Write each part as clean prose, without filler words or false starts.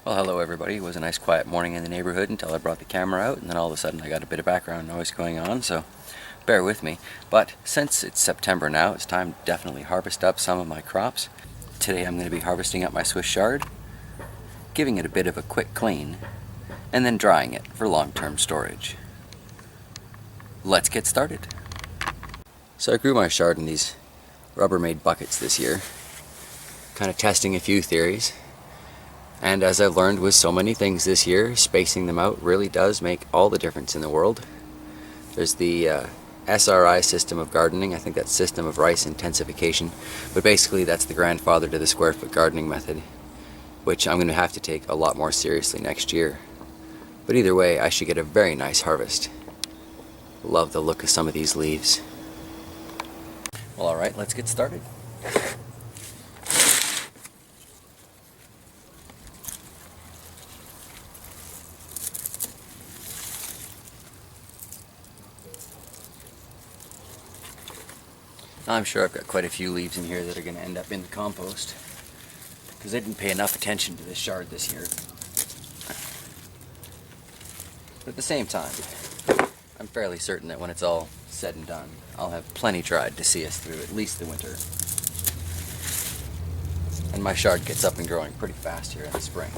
Well, hello everybody. It was a nice quiet morning in the neighborhood until I brought the camera out, and then all of a sudden I got a bit of background noise going on, so bear with me. But since it's September now, it's time to definitely harvest up some of my crops. Today I'm going to be harvesting up my Swiss chard, giving it a bit of a quick clean, and then drying it for long-term storage. Let's get started. So I grew my chard in these Rubbermaid buckets this year, kind of testing a few theories. And as I've learned with so many things this year, spacing them out really does make all the difference in the world. There's the SRI system of gardening. I think that's system of rice intensification, but basically that's the grandfather to the square foot gardening method, which I'm going to have to take a lot more seriously next year. But either way, I should get a very nice harvest. Love the look of some of these leaves. Well, alright, let's get started. I'm sure I've got quite a few leaves in here that are going to end up in the compost, because I didn't pay enough attention to this chard this year. But at the same time, I'm fairly certain that when it's all said and done, I'll have plenty dried to see us through at least the winter. And my chard gets up and growing pretty fast here in the spring.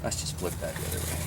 Let's just flip that the other way.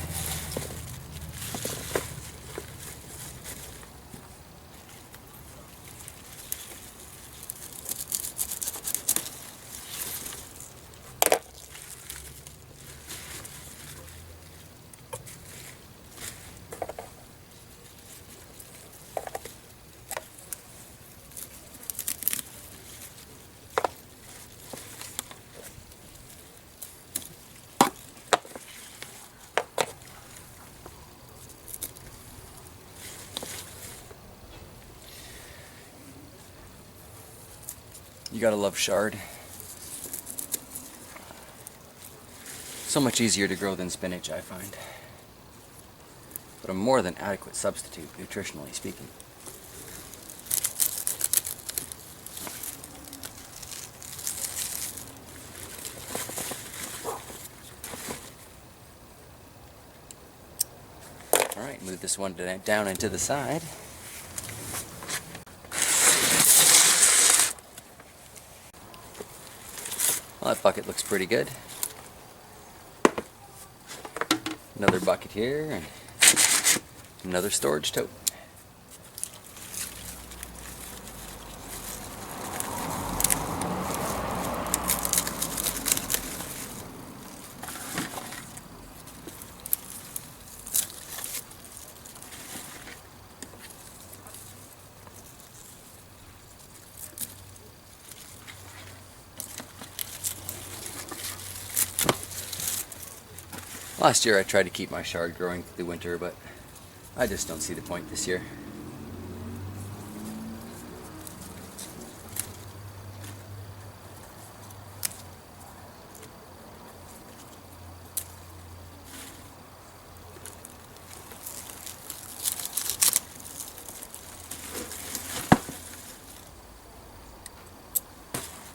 You gotta love chard. So much easier to grow than spinach, I find. But a more than adequate substitute, nutritionally speaking. Alright, move this one down into the side. Well, that bucket looks pretty good. Another bucket here, and another storage tote. Last year I tried to keep my chard growing through the winter, but I just don't see the point this year.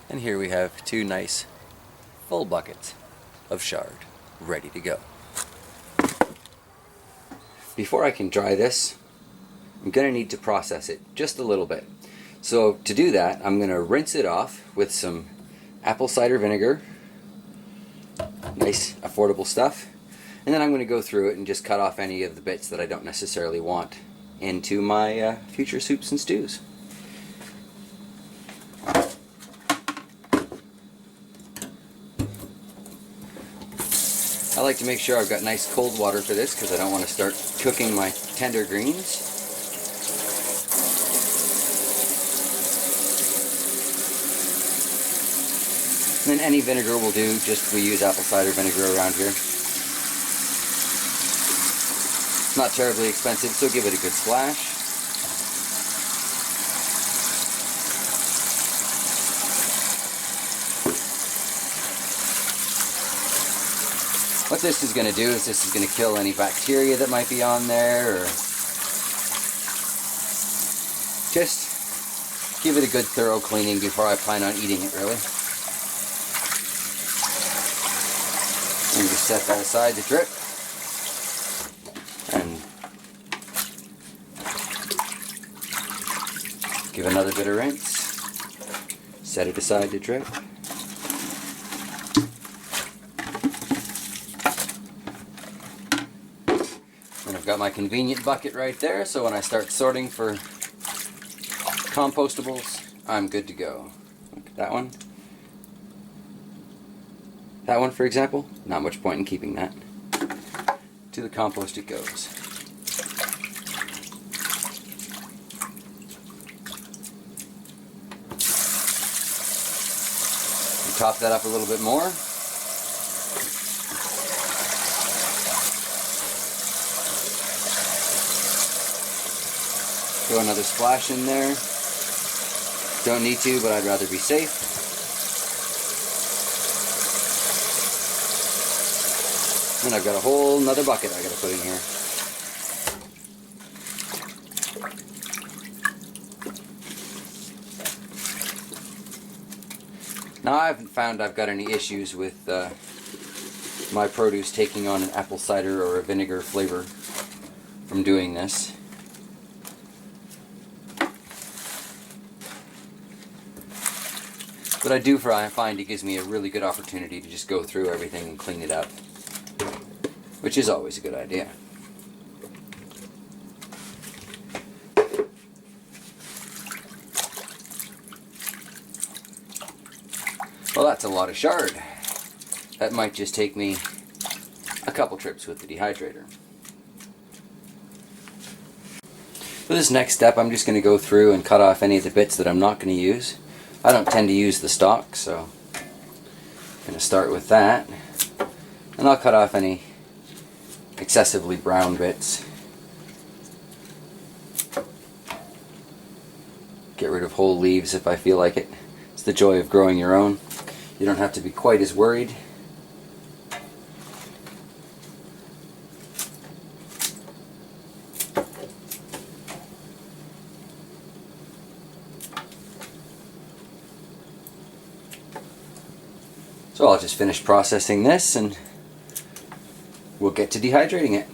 And here we have two nice full buckets of chard ready to go. Before I can dry this, I'm going to need to process it just a little bit. So to do that, I'm going to rinse it off with some apple cider vinegar, nice affordable stuff, and then I'm going to go through it and just cut off any of the bits that I don't necessarily want into my future soups and stews. I like to make sure I've got nice cold water for this because I don't want to start cooking my tender greens. And then any vinegar will do, just we use apple cider vinegar around here. It's not terribly expensive, so give it a good splash. What this is going to do is this is going to kill any bacteria that might be on there, or just give it a good thorough cleaning before I plan on eating it, really. And just set that aside to drip. And give another bit of rinse. Set it aside to drip. And I've got my convenient bucket right there, so when I start sorting for compostables, I'm good to go. Look at that one. That one, for example, not much point in keeping that. To the compost it goes. Top that up a little bit more. Throw another splash in there. Don't need to, but I'd rather be safe. And I've got a whole nother bucket I gotta put in here. Now I haven't found I've got any issues with my produce taking on an apple cider or a vinegar flavor from doing this. But I do find it gives me a really good opportunity to just go through everything and clean it up, which is always a good idea. Well, that's a lot of chard. That might just take me a couple trips with the dehydrator. For this next step, I'm just going to go through and cut off any of the bits that I'm not going to use. I don't tend to use the stalk, so I'm going to start with that. And I'll cut off any excessively brown bits. Get rid of whole leaves if I feel like it. It's the joy of growing your own. You don't have to be quite as worried. So I'll just finish processing this and we'll get to dehydrating it.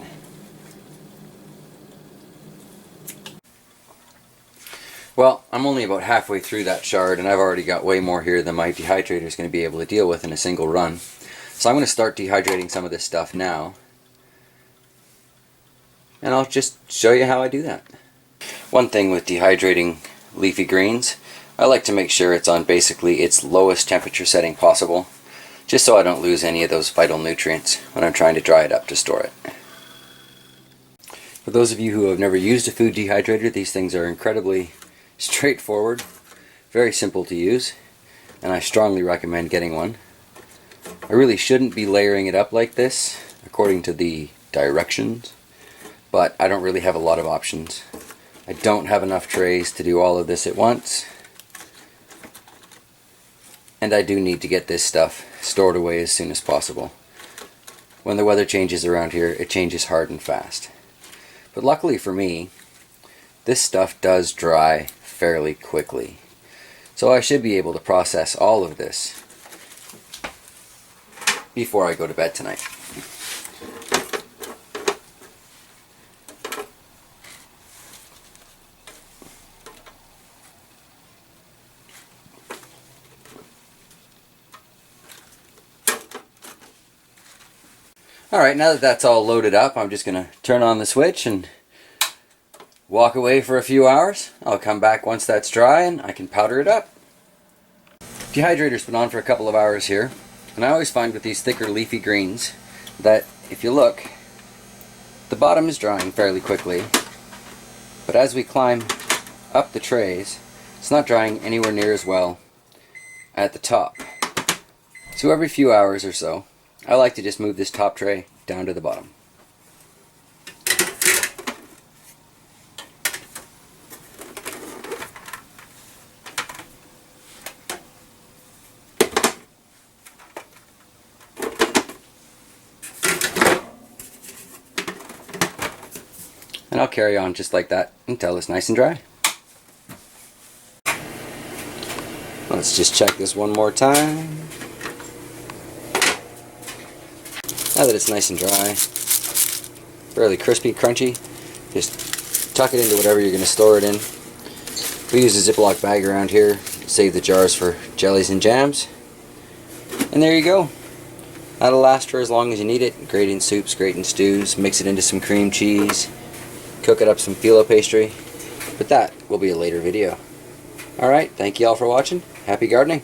Well, I'm only about halfway through that chard and I've already got way more here than my dehydrator is going to be able to deal with in a single run. So I'm going to start dehydrating some of this stuff now. And I'll just show you how I do that. One thing with dehydrating leafy greens, I like to make sure it's on basically its lowest temperature setting possible, just so I don't lose any of those vital nutrients when I'm trying to dry it up to store it. For those of you who have never used a food dehydrator, these things are incredibly straightforward, very simple to use, and I strongly recommend getting one. I really shouldn't be layering it up like this according to the directions, but I don't really have a lot of options. I don't have enough trays to do all of this at once, and I do need to get this stuff stored away as soon as possible. When the weather changes around here, it changes hard and fast. But luckily for me, this stuff does dry fairly quickly. So I should be able to process all of this before I go to bed tonight. Alright, now that that's all loaded up, I'm just going to turn on the switch and walk away for a few hours. I'll come back once that's dry and I can powder it up. Dehydrator's been on for a couple of hours here, and I always find with these thicker leafy greens that if you look, the bottom is drying fairly quickly, but as we climb up the trays, it's not drying anywhere near as well at the top. So every few hours or so, I like to just move this top tray down to the bottom. And I'll carry on just like that until it's nice and dry. Let's just check this one more time. Now that it's nice and dry, fairly crispy, crunchy, just tuck it into whatever you're going to store it in. We use a Ziploc bag around here, save the jars for jellies and jams. And there you go. That'll last for as long as you need it. Great in soups, great in stews. Mix it into some cream cheese. Cook it up some phyllo pastry. But that will be a later video. Alright, thank you all for watching. Happy gardening.